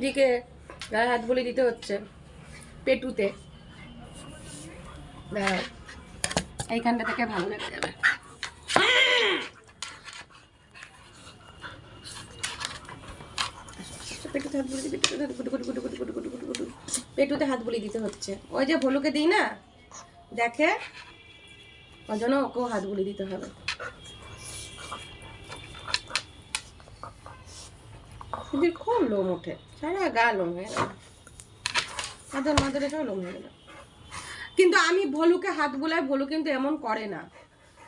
ফুজিকে গায়ে হাত বলে দিতে হচ্ছে পেটুতে। এইখানটা থেকে ভালো লেগে যাবে। পেটুতে হাত বলে পেটুতে হাত বলে দিতে হচ্ছে। ওই যে ভলুকে দিই না, দেখে ওই জন্য ওকেও হাত বলে দিতে হবে। খুব লোম ওঠে, সারা গা লোম হয়ে গেল, আদর মাদরে সব লোম হয়ে গেল। কিন্তু আমি ভলুকে হাত বোলাই, ভলু কিন্তু এমন করে না,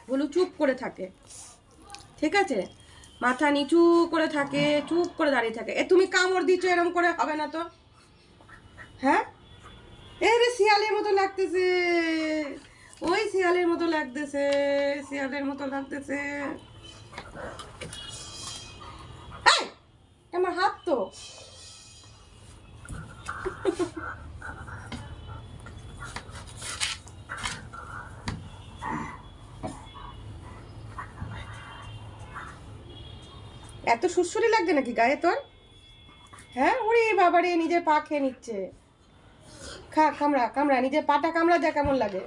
ভলু চুপ করে থাকে, ঠিক আছে, মাথা নিচু করে থাকে, চুপ করে দাঁড়িয়ে থাকে। তুমি কামড় দিচ্ছ, এরকম করে হবে না তো। হ্যাঁ, রে শিয়ালের মতো লাগতেছে, ওই শিয়ালের মতো লাগতেছে, শিয়ালের মতো লাগতেছে। আমার হাত তো এত সুরসুরি লাগছে নাকি গায়ে তোর? হ্যাঁ, ওরে বাবারে, নিজের পা খেয়ে নিচ্ছে। খা, কামড়া কামড়া, নিজের পাটা কামড়া, যা কেমন লাগে।